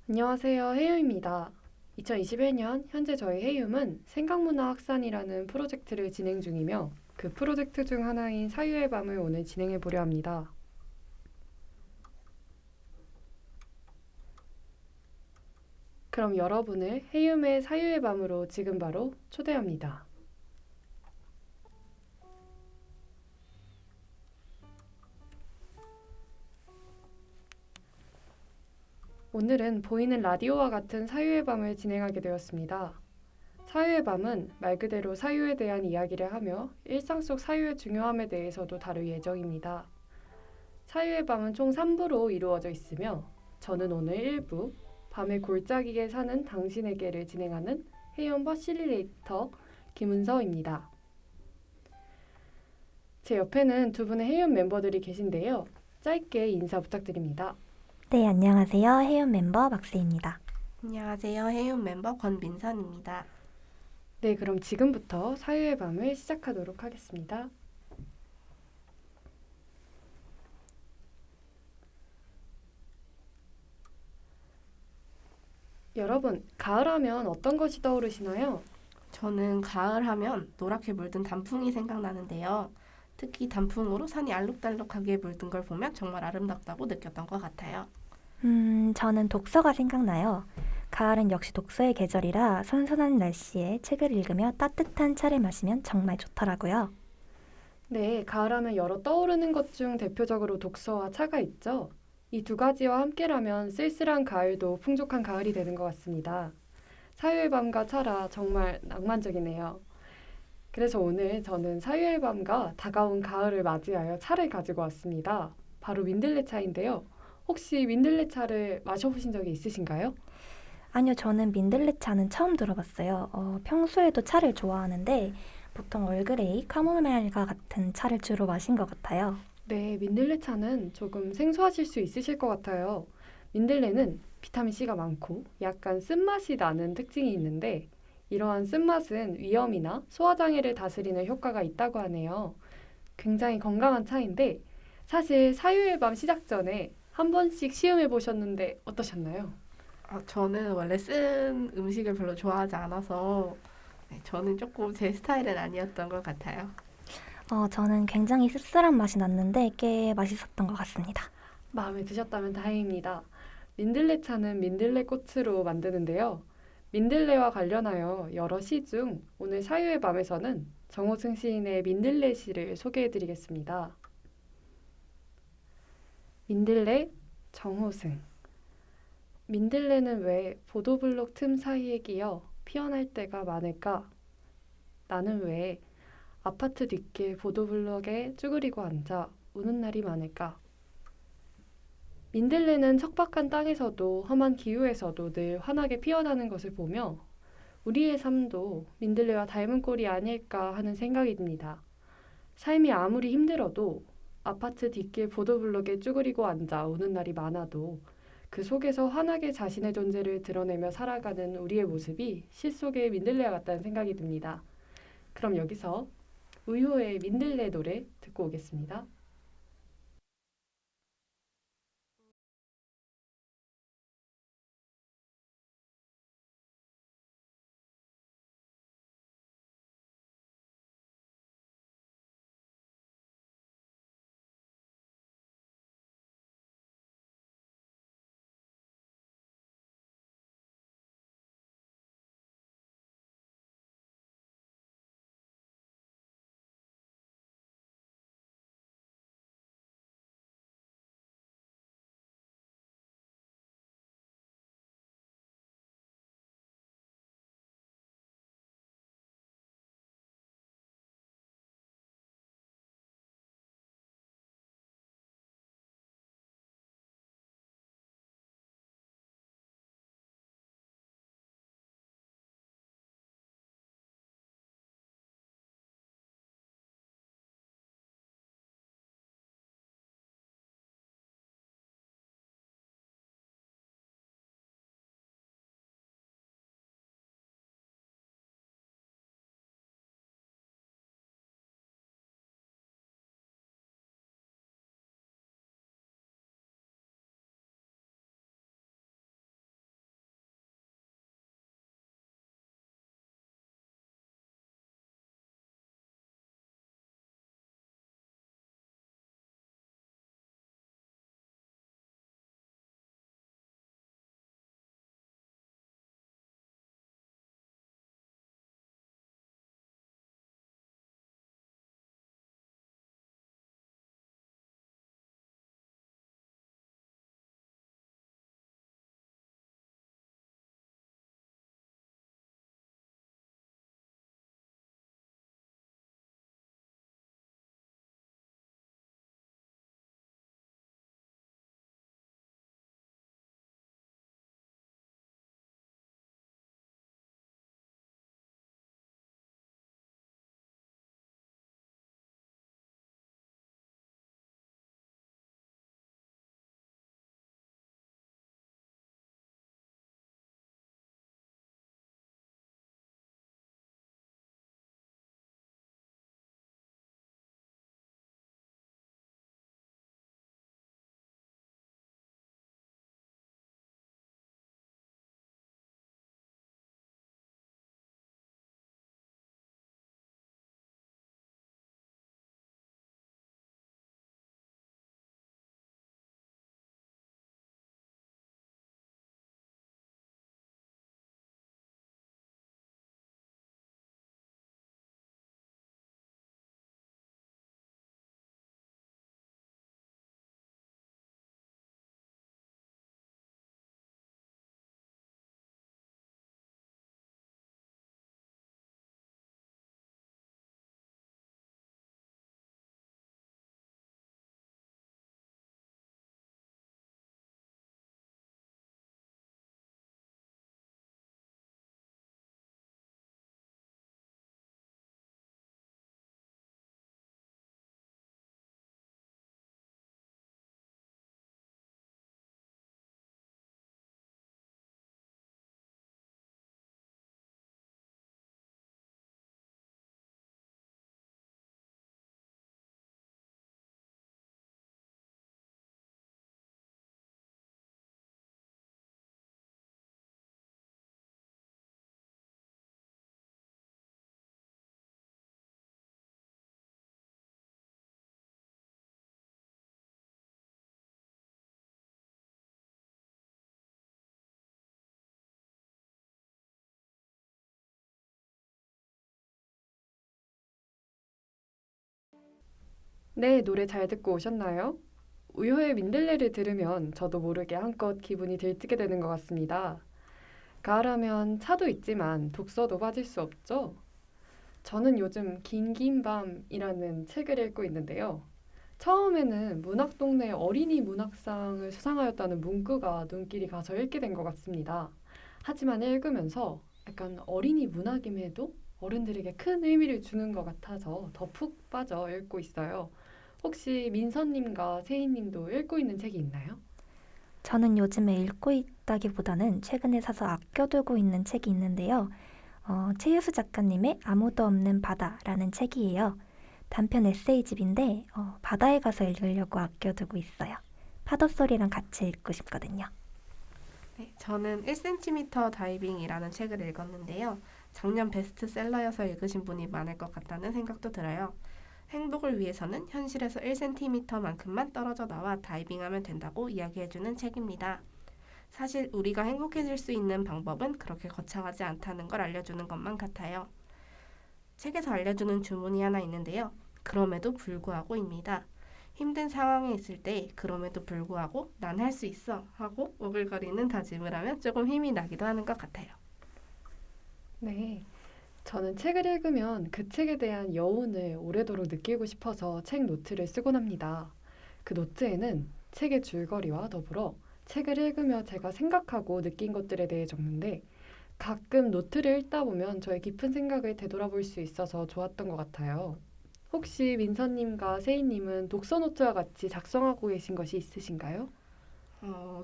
안녕하세요. 해유입니다. 2021년 현재 저희 해유는 생각문화 확산이라는 프로젝트를 진행 중이며 그 프로젝트 중 하나인 사유의 밤을 오늘 진행해 보려 합니다. 그럼 여러분을 해유의 사유의 밤으로 지금 바로 초대합니다. 오늘은 보이는 라디오와 같은 사유의 밤을 진행하게 되었습니다. 사유의 밤은 말 그대로 사유에 대한 이야기를 하며 일상 속 사유의 중요함에 대해서도 다룰 예정입니다. 사유의 밤은 총 3부로 이루어져 있으며 저는 오늘 1부 밤에 골짜기에 사는 당신에게를 진행하는 해연 퍼실리레이터 김은서입니다. 제 옆에는 두 분의 해연 멤버들이 계신데요. 짧게 인사 부탁드립니다. 네, 안녕하세요. 해운 멤버 막스입니다. 안녕하세요. 해운 멤버 권민선입니다. 네, 그럼 지금부터 사유의 밤을 시작하도록 하겠습니다. 여러분, 가을하면 어떤 것이 떠오르시나요? 저는 가을 하면 노랗게 물든 단풍이 생각나는데요. 특히 단풍으로 산이 알록달록하게 물든 걸 보면 정말 아름답다고 느꼈던 것 같아요. 저는 독서가 생각나요. 가을은 역시 독서의 계절이라 선선한 날씨에 책을 읽으며 따뜻한 차를 마시면 정말 좋더라고요. 네, 가을하면 여러 떠오르는 것 중 대표적으로 독서와 차가 있죠. 이 두 가지와 함께라면 쓸쓸한 가을도 풍족한 가을이 되는 것 같습니다. 사유의 밤과 차라 정말 낭만적이네요. 그래서 오늘 저는 사유의 밤과 다가온 가을을 맞이하여 차를 가지고 왔습니다. 바로 민들레 차인데요. 혹시 민들레 차를 마셔보신 적이 있으신가요? 아니요, 저는 민들레 차는 처음 들어봤어요. 평소에도 차를 좋아하는데 보통 얼그레이, 카모마일과 같은 차를 주로 마신 것 같아요. 네, 민들레 차는 조금 생소하실 수 있으실 것 같아요. 민들레는 비타민C가 많고 약간 쓴맛이 나는 특징이 있는데 이러한 쓴맛은 위염이나 소화장애를 다스리는 효과가 있다고 하네요. 굉장히 건강한 차인데 사실 사유의 밤 시작 전에 한 번씩 시음해 보셨는데 어떠셨나요? 저는 원래 쓴 음식을 별로 좋아하지 않아서 저는 조금 제 스타일은 아니었던 것 같아요. 저는 굉장히 씁쓸한 맛이 났는데 꽤 맛있었던 것 같습니다. 마음에 드셨다면 다행입니다. 민들레 차는 민들레 꽃으로 만드는데요. 민들레와 관련하여 여러 시 중 오늘 사유의 밤에서는 정호승 시인의 민들레 시를 소개해 드리겠습니다. 민들레 정호승. 민들레는 왜 보도블록 틈 사이에 끼어 피어날 때가 많을까? 나는 왜 아파트 뒷길 보도블록에 쭈그리고 앉아 우는 날이 많을까? 민들레는 척박한 땅에서도 험한 기후에서도 늘 환하게 피어나는 것을 보며 우리의 삶도 민들레와 닮은 꼴이 아닐까 하는 생각이 듭니다. 삶이 아무리 힘들어도 아파트 뒷길 보도블록에 쭈그리고 앉아 우는 날이 많아도 그 속에서 환하게 자신의 존재를 드러내며 살아가는 우리의 모습이 시 속의 민들레와 같다는 생각이 듭니다. 그럼 여기서 우효의 민들레 노래 듣고 오겠습니다. 네, 노래 잘 듣고 오셨나요? 우효의 민들레를 들으면 저도 모르게 한껏 기분이 들뜨게 되는 것 같습니다. 가을하면 차도 있지만 독서도 빠질 수 없죠? 저는 요즘 긴긴 밤이라는 책을 읽고 있는데요. 처음에는 문학동네 어린이 문학상을 수상하였다는 문구가 눈길이 가서 읽게 된 것 같습니다. 하지만 읽으면서 약간 어린이 문학임에도 어른들에게 큰 의미를 주는 것 같아서 더 푹 빠져 읽고 있어요. 혹시 민서님과 세희님도 읽고 있는 책이 있나요? 저는 요즘에 읽고 있다기보다는 최근에 사서 아껴두고 있는 책이 있는데요. 최유수 작가님의 아무도 없는 바다라는 책이에요. 단편 에세이집인데 바다에 가서 읽으려고 아껴두고 있어요. 파도 소리랑 같이 읽고 싶거든요. 네, 저는 1cm 다이빙이라는 책을 읽었는데요. 작년 베스트셀러여서 읽으신 분이 많을 것 같다는 생각도 들어요. 행복을 위해서는 현실에서 1cm만큼만 떨어져 나와 다이빙하면 된다고 이야기해주는 책입니다. 사실 우리가 행복해질 수 있는 방법은 그렇게 거창하지 않다는 걸 알려주는 것만 같아요. 책에서 알려주는 주문이 하나 있는데요. 그럼에도 불구하고입니다. 힘든 상황에 있을 때 그럼에도 불구하고 난 할 수 있어 하고 오글거리는 다짐을 하면 조금 힘이 나기도 하는 것 같아요. 네. 저는 책을 읽으면 그 책에 대한 여운을 오래도록 느끼고 싶어서 책 노트를 쓰곤 합니다. 그 노트에는 책의 줄거리와 더불어 책을 읽으며 제가 생각하고 느낀 것들에 대해 적는데 가끔 노트를 읽다 보면 저의 깊은 생각을 되돌아볼 수 있어서 좋았던 것 같아요. 혹시 민서님과 세희님은 독서 노트와 같이 작성하고 계신 것이 있으신가요?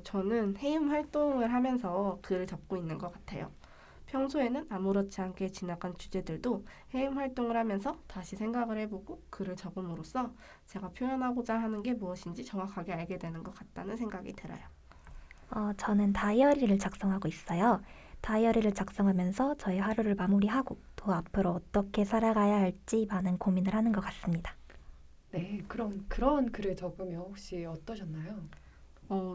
저는 해임 활동을 하면서 글을 적고 있는 것 같아요. 평소에는 아무렇지 않게 지나간 주제들도 해임 활동을 하면서 다시 생각을 해보고 글을 적음으로써 제가 표현하고자 하는 게 무엇인지 정확하게 알게 되는 것 같다는 생각이 들어요. 저는 다이어리를 작성하고 있어요. 다이어리를 작성하면서 저의 하루를 마무리하고 또 앞으로 어떻게 살아가야 할지 많은 고민을 하는 것 같습니다. 네, 그럼 그런 글을 적으면 혹시 어떠셨나요?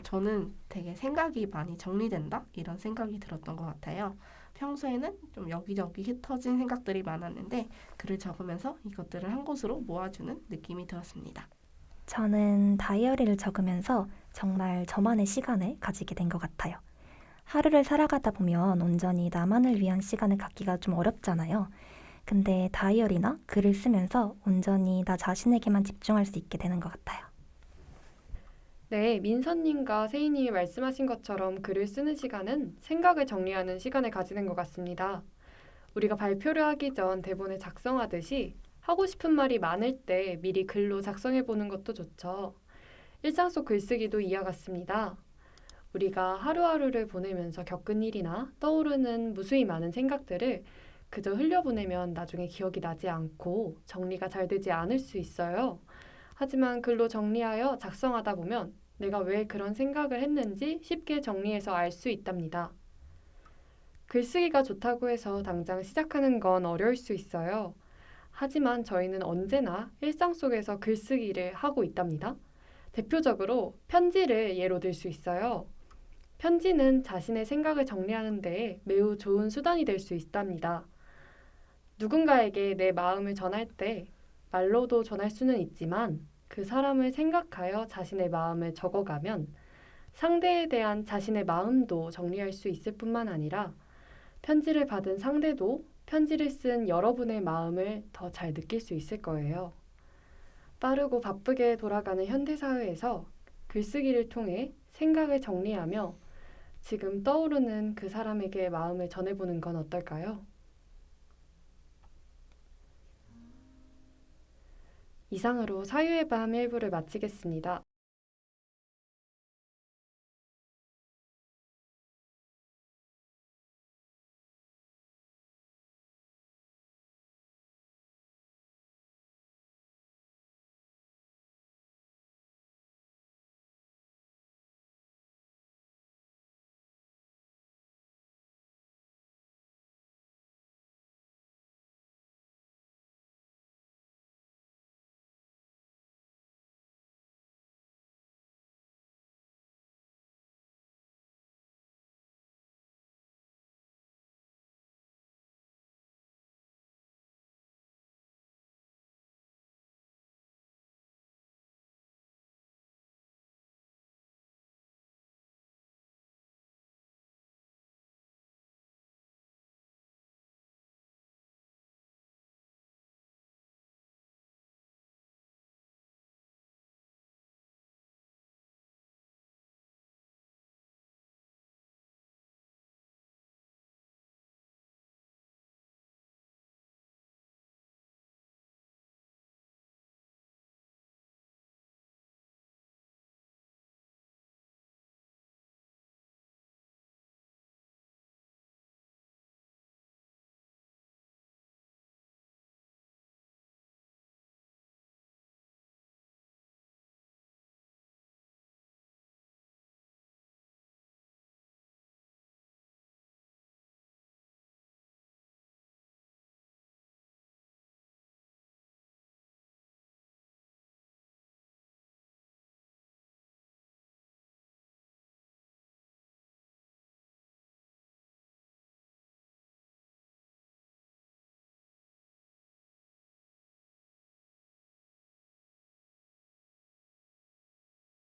저는 되게 생각이 많이 정리된다? 이런 생각이 들었던 것 같아요. 평소에는 좀 여기저기 흩어진 생각들이 많았는데 글을 적으면서 이것들을 한 곳으로 모아주는 느낌이 들었습니다. 저는 다이어리를 적으면서 정말 저만의 시간을 가지게 된 것 같아요. 하루를 살아가다 보면 온전히 나만을 위한 시간을 갖기가 좀 어렵잖아요. 근데 다이어리나 글을 쓰면서 온전히 나 자신에게만 집중할 수 있게 되는 것 같아요. 네, 민서님과 세희님이 말씀하신 것처럼 글을 쓰는 시간은 생각을 정리하는 시간을 가지는 것 같습니다. 우리가 발표를 하기 전 대본을 작성하듯이 하고 싶은 말이 많을 때 미리 글로 작성해 보는 것도 좋죠. 일상 속 글쓰기도 이와 같습니다. 우리가 하루하루를 보내면서 겪은 일이나 떠오르는 무수히 많은 생각들을 그저 흘려보내면 나중에 기억이 나지 않고 정리가 잘 되지 않을 수 있어요. 하지만 글로 정리하여 작성하다 보면 내가 왜 그런 생각을 했는지 쉽게 정리해서 알 수 있답니다. 글쓰기가 좋다고 해서 당장 시작하는 건 어려울 수 있어요. 하지만 저희는 언제나 일상 속에서 글쓰기를 하고 있답니다. 대표적으로 편지를 예로 들 수 있어요. 편지는 자신의 생각을 정리하는 데 매우 좋은 수단이 될 수 있답니다. 누군가에게 내 마음을 전할 때 말로도 전할 수는 있지만 그 사람을 생각하여 자신의 마음을 적어가면 상대에 대한 자신의 마음도 정리할 수 있을 뿐만 아니라 편지를 받은 상대도 편지를 쓴 여러분의 마음을 더 잘 느낄 수 있을 거예요. 빠르고 바쁘게 돌아가는 현대사회에서 글쓰기를 통해 생각을 정리하며 지금 떠오르는 그 사람에게 마음을 전해보는 건 어떨까요? 이상으로 사유의 밤 1부를 마치겠습니다.